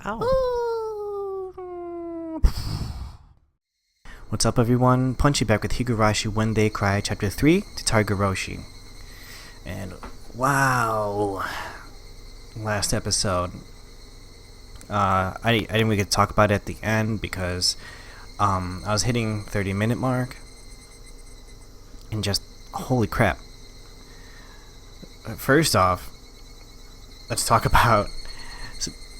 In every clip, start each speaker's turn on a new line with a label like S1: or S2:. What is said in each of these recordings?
S1: Ow. What's up, everyone? Punchy back with Higurashi When They Cry, Ch.3 to Higurashi. And wow, last episode. I didn't really get to talk about it at the end because I was hitting 30-minute mark, and just holy crap. First off, let's talk about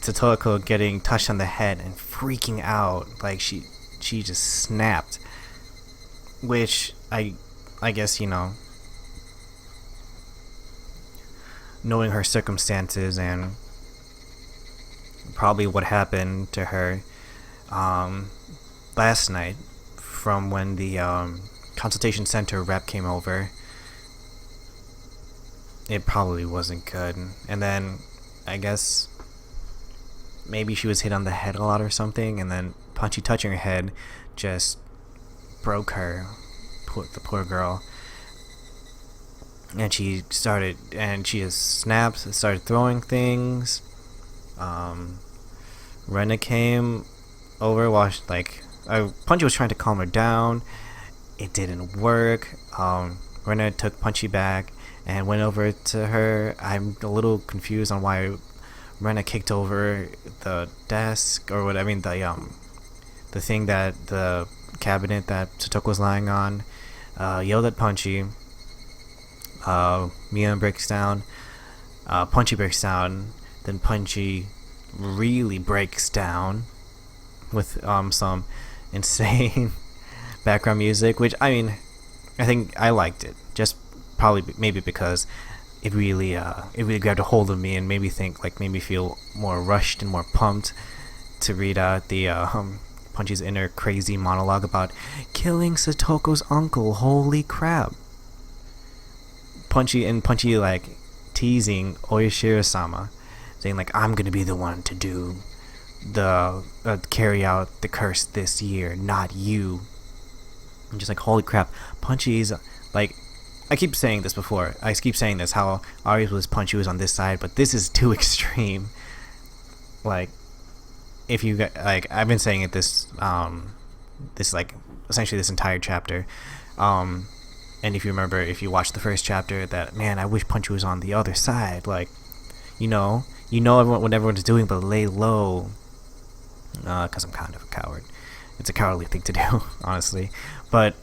S1: Satoko getting touched on the head and freaking out like she just snapped, which I guess, you know, knowing her circumstances and probably what happened to her last night from when the consultation center rep came over, it probably wasn't good. And then I guess maybe she was hit on the head a lot or something, and then Punchy touching her head just broke her, the poor girl. And she just snapped, started throwing things. Rena came over while Punchy was trying to calm her down. It didn't work. Rena took Punchy back and went over to her. I'm a little confused on why Rena kicked over the desk, or what I mean, the thing that the cabinet that Satoko was lying on. Yelled at Punchy. Mia breaks down. Punchy breaks down. Then Punchy really breaks down with some insane background music, which I mean, I think I liked it. Just probably maybe because it really grabbed a hold of me and made me feel more rushed and more pumped to read out the Punchy's inner crazy monologue about killing Satoko's uncle. Holy crap! Punchy like teasing Oyashiro-sama, saying like, I'm gonna be the one to do the carry out the curse this year, not you. I'm just like, holy crap! Punchy's like, I keep saying this before. I keep saying this, how Ari's was Punchy was on this side, but this is too extreme. Like, if you got, like, I've been saying it this like essentially this entire chapter. And if you remember, if you watched the first chapter, that, man, I wish Punchy was on the other side. Like, you know what everyone's doing, but lay low. Because I'm kind of a coward. It's a cowardly thing to do, honestly. But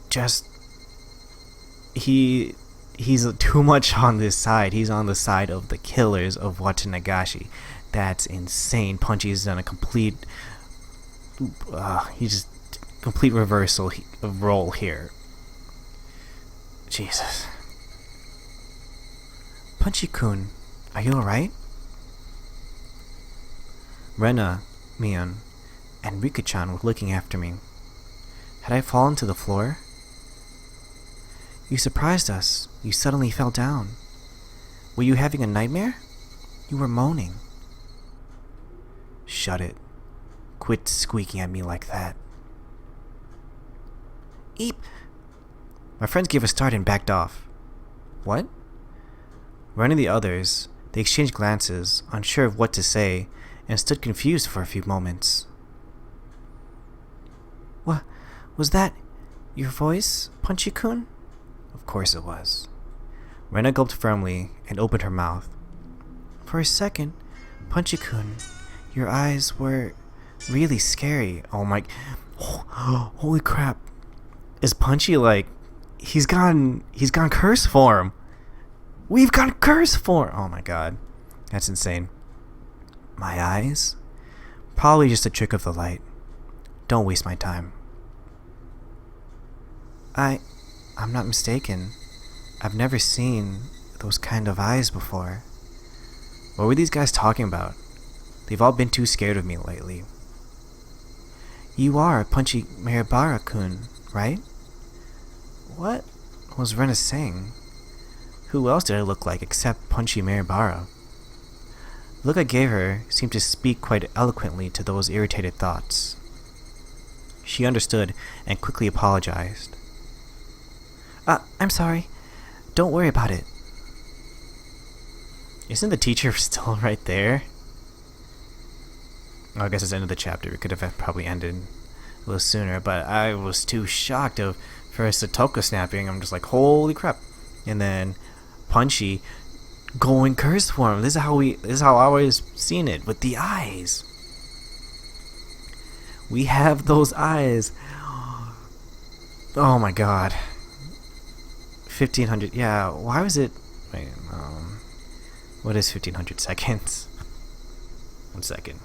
S1: just, he's too much on this side. He's on the side of the killers of Watanagashi. That's insane. Punchy's done a complete reversal of role here. Jesus. Punchy-kun, are you alright? Rena, Mion, and Rika-chan were looking after me. Had I fallen to the floor? You surprised us. You suddenly fell down. Were you having a nightmare? You were moaning. Shut it. Quit squeaking at me like that. Eep! My friends gave a start and backed off. What? Running the others, they exchanged glances, unsure of what to say, and stood confused for a few moments. What? Was that your voice, Punchy-kun? Of course it was. Rena gulped firmly and opened her mouth. For a second, Punchy-kun, your eyes were really scary. Oh my... holy crap. Is Punchy like... He's gone curse form. We've got curse form. Oh my god. That's insane. My eyes? Probably just a trick of the light. Don't waste my time. I'm not mistaken. I've never seen those kind of eyes before. What were these guys talking about? They've all been too scared of me lately. You are Punchy Maribara-kun, right? What was Rena saying? Who else did I look like except Punchy Maribara? The look I gave her seemed to speak quite eloquently to those irritated thoughts. She understood and quickly apologized. I'm sorry. Don't worry about it. Isn't the teacher still right there? I guess it's the end of the chapter. It could have probably ended a little sooner, but I was too shocked of first Satoko snapping. I'm just like, holy crap. And then Punchy going curse form. This is how I always seen it with the eyes. We have those eyes. Oh my god. 1500. Yeah, why was it? Wait, what is 1500 seconds? 1 second.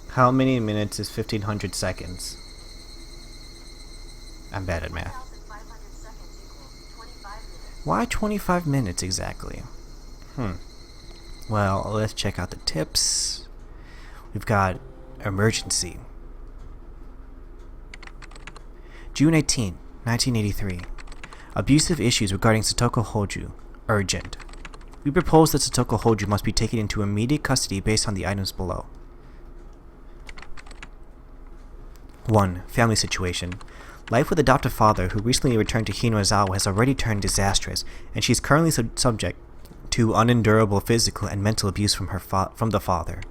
S1: How many minutes is 1500 seconds? I'm bad at math. Why 25 minutes exactly? Well, let's check out the tips. We've got emergency. June 18, 1983. Abusive issues regarding Satoko Hoju. Urgent. We propose that Satoko Hoju must be taken into immediate custody based on the items below. 1. Family situation. Life with adoptive father who recently returned to Hinozawa has already turned disastrous, and she is currently subject to unendurable physical and mental abuse from the father.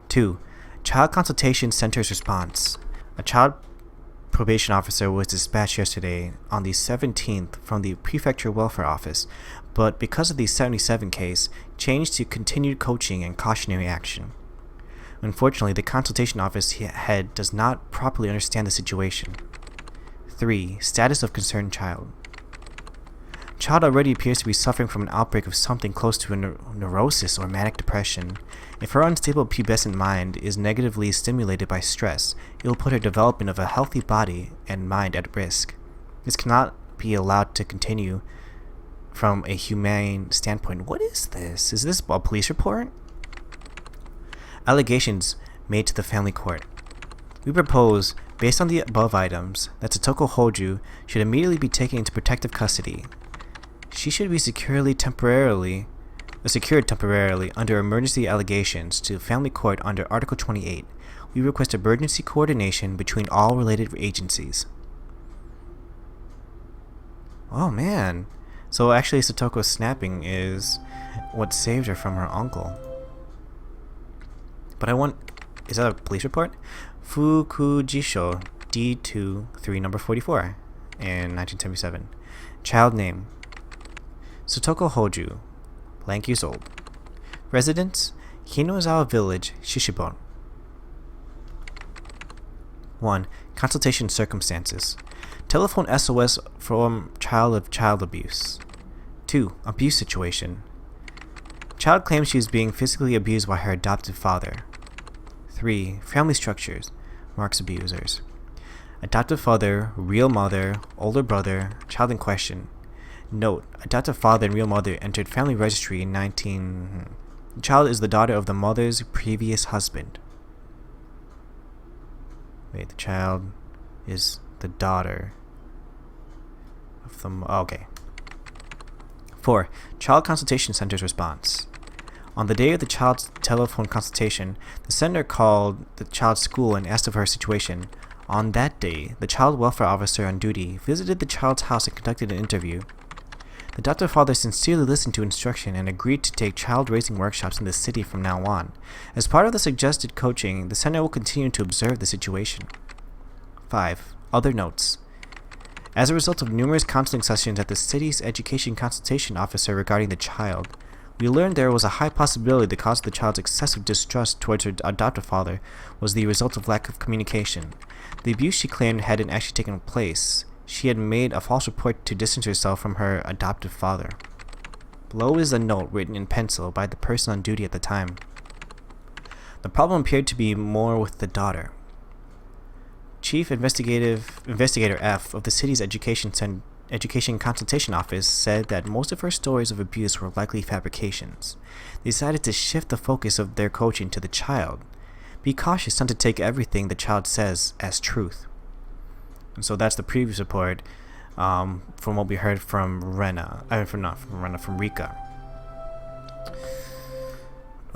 S1: 2. Child Consultation Center's response. A child probation officer was dispatched yesterday on the 17th from the Prefecture Welfare Office, but because of the 77 case, changed to continued coaching and cautionary action. Unfortunately, the consultation office head does not properly understand the situation. 3. Status of concerned child. Child already appears to be suffering from an outbreak of something close to a neurosis or manic depression. If her unstable pubescent mind is negatively stimulated by stress, it will put her development of a healthy body and mind at risk. This cannot be allowed to continue from a humane standpoint. What is this? Is this a police report? Allegations made to the family court. We propose, based on the above items, that Satoko Hoju should immediately be taken into protective custody. She should be secured temporarily under emergency allegations to family court under Article 28. We request emergency coordination between all related agencies. Oh man. So actually Satoko's snapping is what saved her from her uncle. But is that a police report? Fukujisho D23 number 44 in 1977. Child name Satoko Hoju, blank years old. Residence Hinozawa Village, Shishibon. 1. Consultation circumstances. Telephone SOS from child of child abuse. 2. Abuse situation. Child claims she is being physically abused by her adoptive father. 3. Family structures. Marks abusers. Adoptive father, real mother, older brother, child in question. Note, adoptive father and real mother entered family registry in The child is the daughter of the mother's previous husband. Wait, the child is the daughter of the... okay. 4. Child Consultation Center's response. On the day of the child's telephone consultation, the center called the child's school and asked of her situation. On that day, the child welfare officer on duty visited the child's house and conducted an interview. The adoptive father sincerely listened to instruction and agreed to take child-raising workshops in the city from now on. As part of the suggested coaching, the center will continue to observe the situation. 5. Other notes. As a result of numerous counseling sessions at the city's education consultation officer regarding the child, we learned there was a high possibility the cause of the child's excessive distrust towards her adoptive father was the result of lack of communication. The abuse she claimed hadn't actually taken place. She had made a false report to distance herself from her adoptive father. Below is a note written in pencil by the person on duty at the time. The problem appeared to be more with the daughter. Chief Investigator F of the city's education consultation office said that most of her stories of abuse were likely fabrications. They decided to shift the focus of their coaching to the child. Be cautious not to take everything the child says as truth. And so that's the previous report from what we heard from from Rika.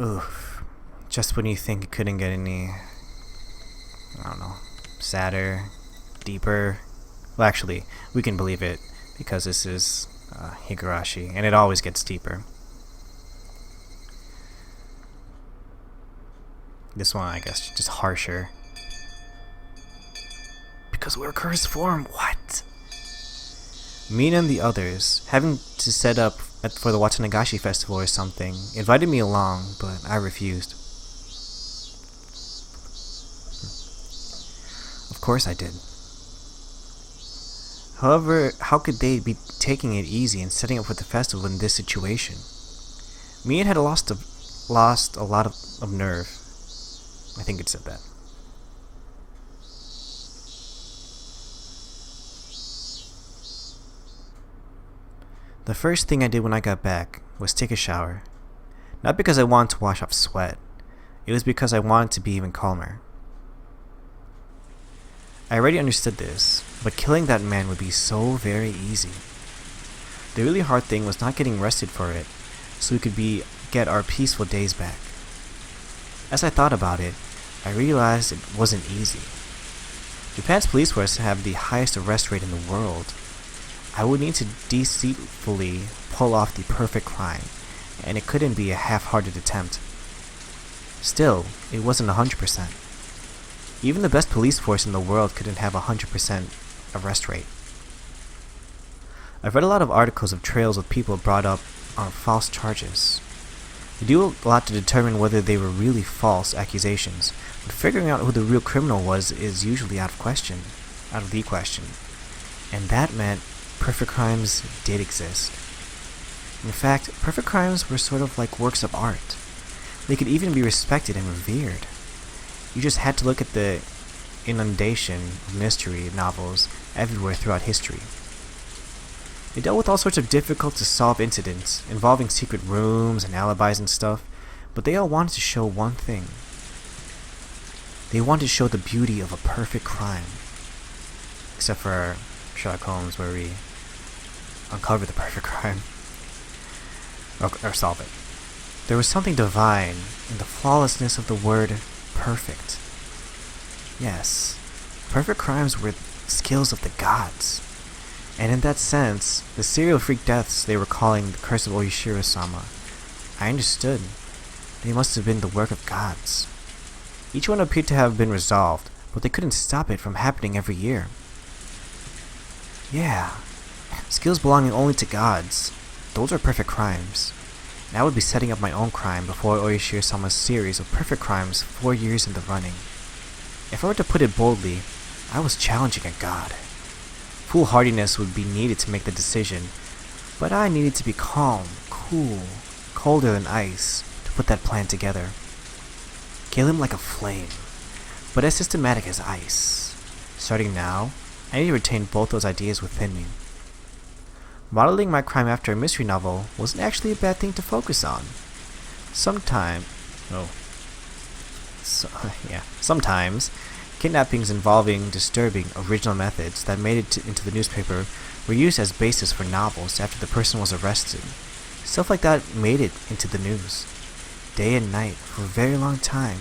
S1: Oof. Just when you think it couldn't get any, I don't know, sadder, deeper. Well, actually, we can believe it because this is Higurashi, and it always gets deeper. This one, I guess, just harsher. Because we're cursed form, what? Me and the others, having to set up for the Watanagashi festival or something, invited me along, but I refused. Of course I did. However, how could they be taking it easy and setting up for the festival in this situation? Mian had lost a lot of nerve. I think it said that. The first thing I did when I got back was take a shower. Not because I wanted to wash off sweat. It was because I wanted to be even calmer. I already understood this, but killing that man would be so very easy. The really hard thing was not getting rested for it, so we could get our peaceful days back. As I thought about it, I realized it wasn't easy. Japan's police force have the highest arrest rate in the world. I would need to deceitfully pull off the perfect crime, and it couldn't be a half-hearted attempt. Still, it wasn't 100%. Even the best police force in the world couldn't have a 100% arrest rate. I've read a lot of articles of trails with people brought up on false charges. They do a lot to determine whether they were really false accusations, but figuring out who the real criminal was is usually out of the question. And that meant perfect crimes did exist. In fact, perfect crimes were sort of like works of art. They could even be respected and revered. You just had to look at the inundation of mystery novels everywhere throughout history. They dealt with all sorts of difficult to solve incidents involving secret rooms and alibis and stuff, but they all wanted to show one thing. They wanted to show the beauty of a perfect crime. Except for Sherlock Holmes, where we uncover the perfect crime. Or solve it. There was something divine in the flawlessness of the word perfect. Yes, perfect crimes were skills of the gods. And in that sense, the serial freak deaths they were calling the curse of Oishiro-sama, I understood. They must have been the work of gods. Each one appeared to have been resolved, but they couldn't stop it from happening every year. Yeah, skills belonging only to gods. Those are perfect crimes. And I would be setting up my own crime before Oishiro-sama's series of perfect crimes 4 years in the running. If I were to put it boldly, I was challenging a god. Foolhardiness would be needed to make the decision, but I needed to be calm, cool, colder than ice to put that plan together. Kill him like a flame, but as systematic as ice. Starting now, I need to retain both those ideas within me. Modeling my crime after a mystery novel wasn't actually a bad thing to focus on. Sometimes, kidnappings involving disturbing original methods that made it into the newspaper were used as basis for novels after the person was arrested. Stuff like that made it into the news, day and night for a very long time.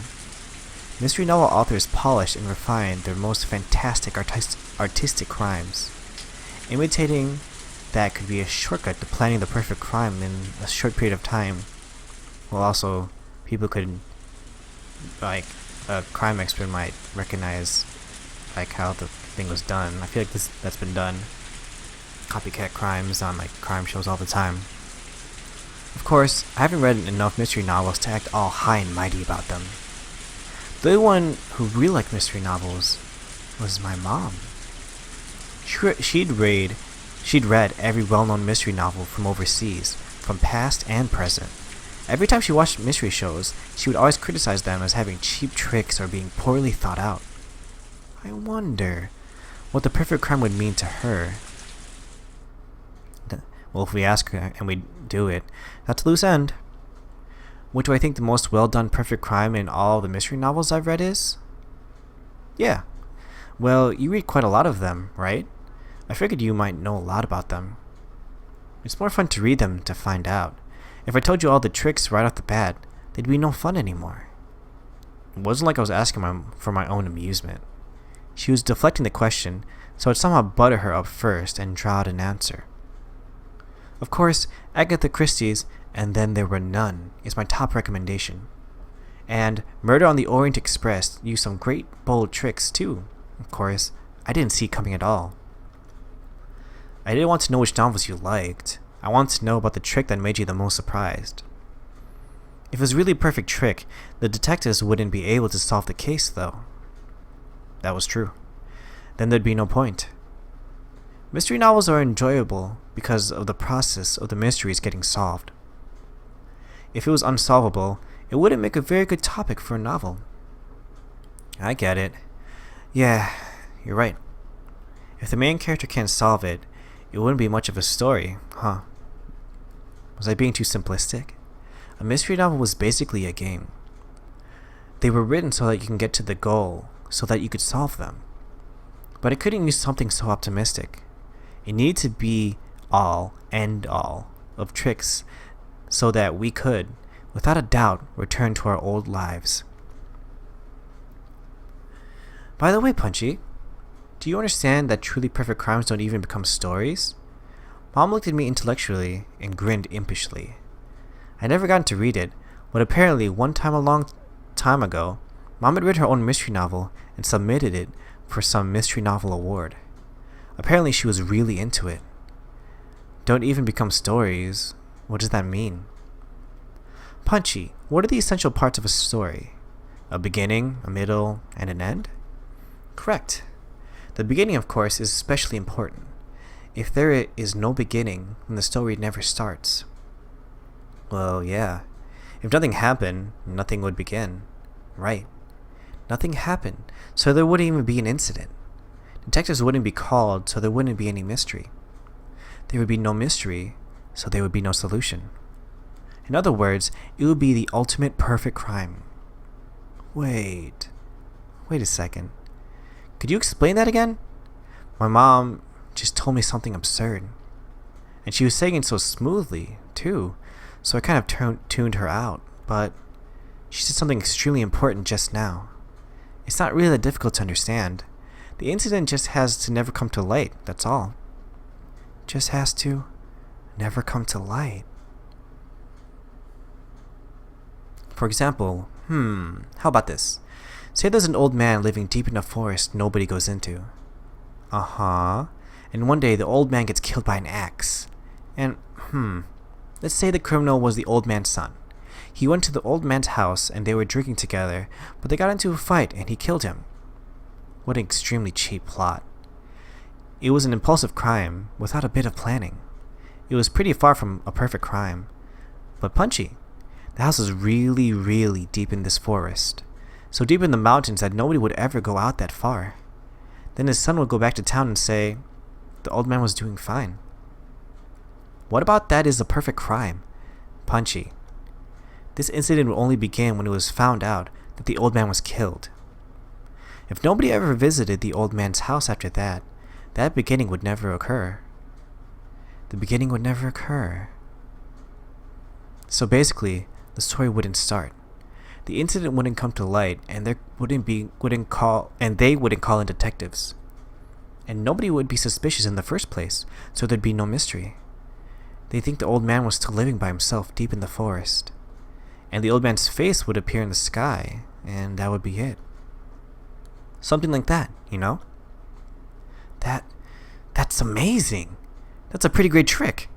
S1: Mystery novel authors polished and refined their most fantastic artistic crimes. Imitating that could be a shortcut to planning the perfect crime in a short period of time. Well, also, people could, like, a crime expert might recognize, like, how the thing was done. I feel like that's been done. Copycat crimes on, like, crime shows all the time. Of course, I haven't read enough mystery novels to act all high and mighty about them. The only one who really liked mystery novels was my mom. She'd read every well-known mystery novel from overseas, from past and present. Every time she watched mystery shows, she would always criticize them as having cheap tricks or being poorly thought out. I wonder what the perfect crime would mean to her. Well, if we ask her and we do it, that's a loose end. What do I think the most well-done perfect crime in all the mystery novels I've read is? Yeah. Well, you read quite a lot of them, right? I figured you might know a lot about them. It's more fun to read them to find out. If I told you all the tricks right off the bat, they'd be no fun anymore. It wasn't like I was asking for my own amusement. She was deflecting the question, so I'd somehow butter her up first and draw out an answer. Of course, Agatha Christie's And Then There Were None is my top recommendation. And Murder on the Orient Express used some great bold tricks too. Of course, I didn't see it coming at all. I didn't want to know which novels you liked. I wanted to know about the trick that made you the most surprised. If it was really a perfect trick, the detectives wouldn't be able to solve the case though. That was true. Then there'd be no point. Mystery novels are enjoyable because of the process of the mysteries getting solved. If it was unsolvable, it wouldn't make a very good topic for a novel. I get it. Yeah, you're right. If the main character can't solve it, it wouldn't be much of a story, huh? Was I being too simplistic? A mystery novel was basically a game. They were written so that you can get to the goal, so that you could solve them. But it couldn't use something so optimistic. It needed to be all, end all, of tricks so that we could, without a doubt, return to our old lives. By the way, Punchy, do you understand that truly perfect crimes don't even become stories? Mom looked at me intellectually and grinned impishly. I never gotten to read it, but apparently one time a long time ago, Mom had read her own mystery novel and submitted it for some mystery novel award. Apparently she was really into it. Don't even become stories. What does that mean? Punchy, what are the essential parts of a story? A beginning, a middle, and an end? Correct. The beginning, of course, is especially important. If there is no beginning, then the story never starts. Well, yeah. If nothing happened, nothing would begin. Right. Nothing happened, so there wouldn't even be an incident. Detectives wouldn't be called, so there wouldn't be any mystery. There would be no mystery, so there would be no solution. In other words, it would be the ultimate perfect crime. Wait a second. Could you explain that again? My mom just told me something absurd. And she was saying it so smoothly, too, so I kind of tuned her out, but she said something extremely important just now. It's not really that difficult to understand. The incident just has to never come to light, that's all. Just has to never come to light. For example, how about this? Say there's an old man living deep in a forest nobody goes into. Uh-huh. And one day the old man gets killed by an axe. And, let's say the criminal was the old man's son. He went to the old man's house and they were drinking together, but they got into a fight and he killed him. What an extremely cheap plot. It was an impulsive crime without a bit of planning. It was pretty far from a perfect crime. But Punchy, the house was really, really deep in this forest. So deep in the mountains that nobody would ever go out that far. Then his son would go back to town and say, the old man was doing fine. What about that is a perfect crime? Punchy. This incident would only begin when it was found out that the old man was killed. If nobody ever visited the old man's house after that, that beginning would never occur. The beginning would never occur. So basically, the story wouldn't start. The incident wouldn't come to light, and they wouldn't call in detectives. And nobody would be suspicious in the first place, so there'd be no mystery. They think the old man was still living by himself deep in the forest. And the old man's face would appear in the sky, and that would be it. Something like that, you know? That's amazing. That's a pretty great trick.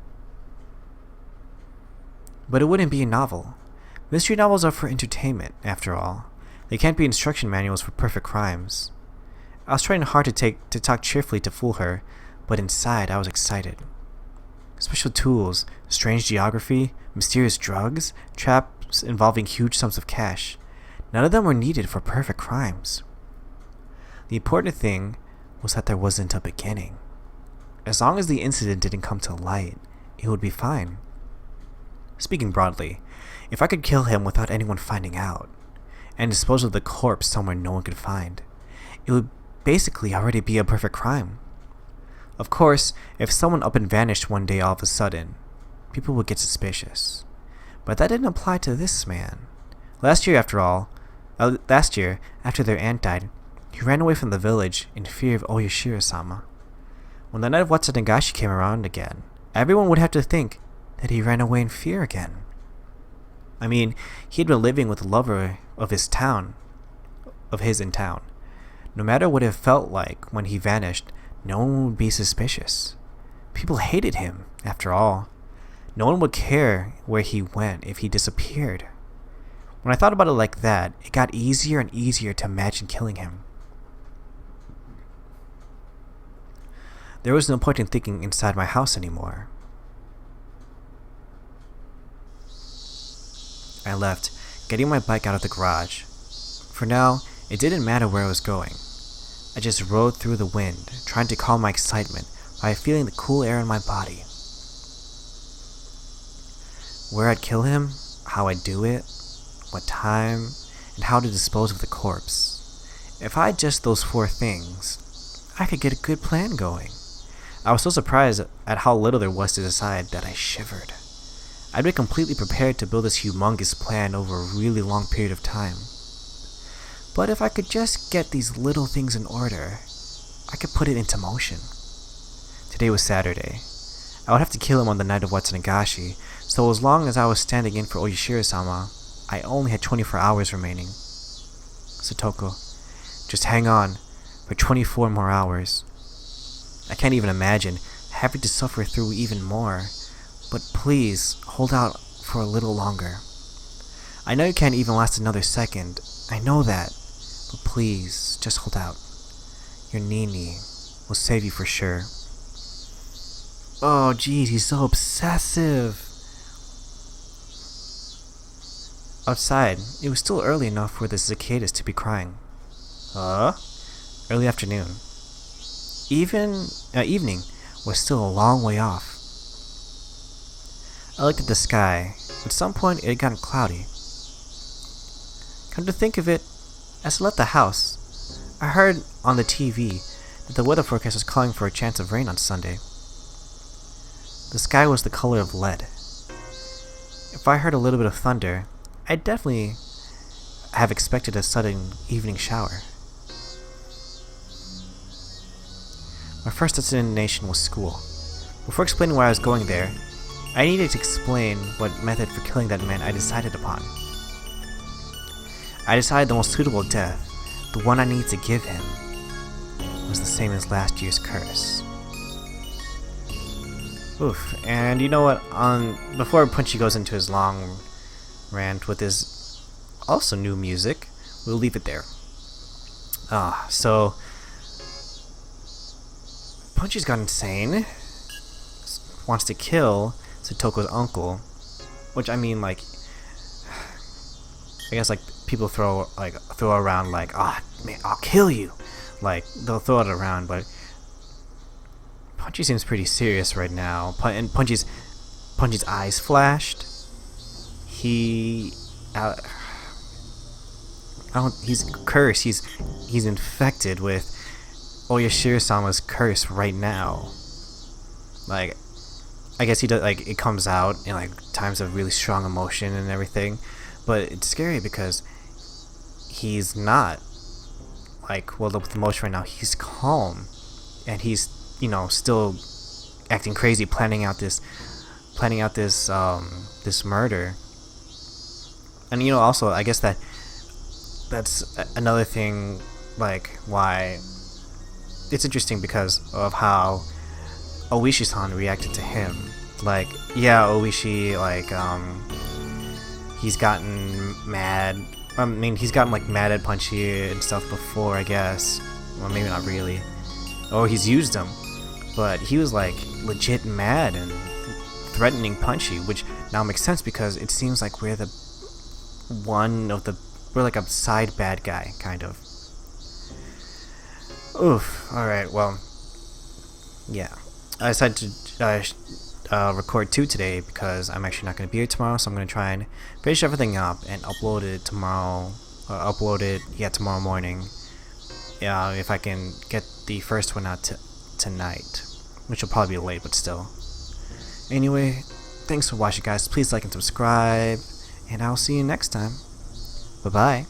S1: But it wouldn't be a novel. Mystery novels are for entertainment, after all. They can't be instruction manuals for perfect crimes. I was trying hard to talk cheerfully to fool her, but inside I was excited. Special tools, strange geography, mysterious drugs, traps involving huge sums of cash. None of them were needed for perfect crimes. The important thing was that there wasn't a beginning. As long as the incident didn't come to light, it would be fine. Speaking broadly, if I could kill him without anyone finding out, and dispose of the corpse somewhere no one could find, it would basically already be a perfect crime. Of course, if someone up and vanished one day all of a sudden, people would get suspicious. But that didn't apply to this man. Last year, after their aunt died, he ran away from the village in fear of Oyashiro-sama. When the night of Watsunagashi came around again, everyone would have to think that he ran away in fear again. I mean, he had been living with the lover of his in town. No matter what it felt like when he vanished, no one would be suspicious. People hated him, after all. No one would care where he went if he disappeared. When I thought about it like that, it got easier and easier to imagine killing him. There was no point in thinking inside my house anymore. I left, getting my bike out of the garage. For now, it didn't matter where I was going. I just rode through the wind, trying to calm my excitement by feeling the cool air in my body. Where I'd kill him, how I'd do it, what time, and how to dispose of the corpse. If I had just those 4 things, I could get a good plan going. I was so surprised at how little there was to decide that I shivered. I'd been completely prepared to build this humongous plan over a really long period of time. But if I could just get these little things in order, I could put it into motion. Today was Saturday. I would have to kill him on the night of Higurashi, so as long as I was standing in for Oyashiro-sama, I only had 24 hours remaining. Satoko, just hang on for 24 more hours. I can't even imagine having to suffer through even more, but please hold out for a little longer. I know you can't even last another second, I know that, but please, just hold out. Your Nini will save you for sure. Oh geez, he's so obsessive. Outside, it was still early enough for the cicadas to be crying. Early afternoon. Evening was still a long way off. I looked at the sky. At some point, it had gotten cloudy. Come to think of it, as I left the house, I heard on the TV that the weather forecast was calling for a chance of rain on Sunday. The sky was the color of lead. If I heard a little bit of thunder, I'd definitely have expected a sudden evening shower. My first destination was school. Before explaining why I was going there, I needed to explain what method for killing that man I decided upon. I decided the most suitable death, the one I needed to give him, was the same as last year's curse. Oof, and you know what, before Punchy goes into his long rant with his also new music, we'll leave it there. So Punchy's got insane, wants to kill Satoko's uncle, which I mean, like, I guess like people throw around like, man, I'll kill you, like they'll throw it around, but Punchy seems pretty serious right now. And Punchy's eyes flashed. He's cursed. He's infected with Oyashiro-sama's curse right now. Like, I guess he does, like, it comes out in like times of really strong emotion and everything, but it's scary because he's not like, well, with emotion right now. He's calm, and he's, still acting crazy, planning out this murder. And also, I guess that's another thing, like, why it's interesting because of how Oishi-san reacted to him. Like, yeah, Oishi, like, he's gotten mad. I mean, he's gotten, like, mad at Punchy and stuff before, I guess. Well, maybe not really. Or he's used him. But he was, like, legit mad and threatening Punchy, which now makes sense because it seems like we're like a side bad guy, kind of. Oof. Alright, well, yeah. I decided to record 2 today because I'm actually not going to be here tomorrow, so I'm going to try and finish everything up and upload it tomorrow. Tomorrow morning. Yeah, if I can get the first one out tonight, which will probably be late, but still. Anyway, thanks for watching, guys. Please like and subscribe, and I'll see you next time. Bye-bye.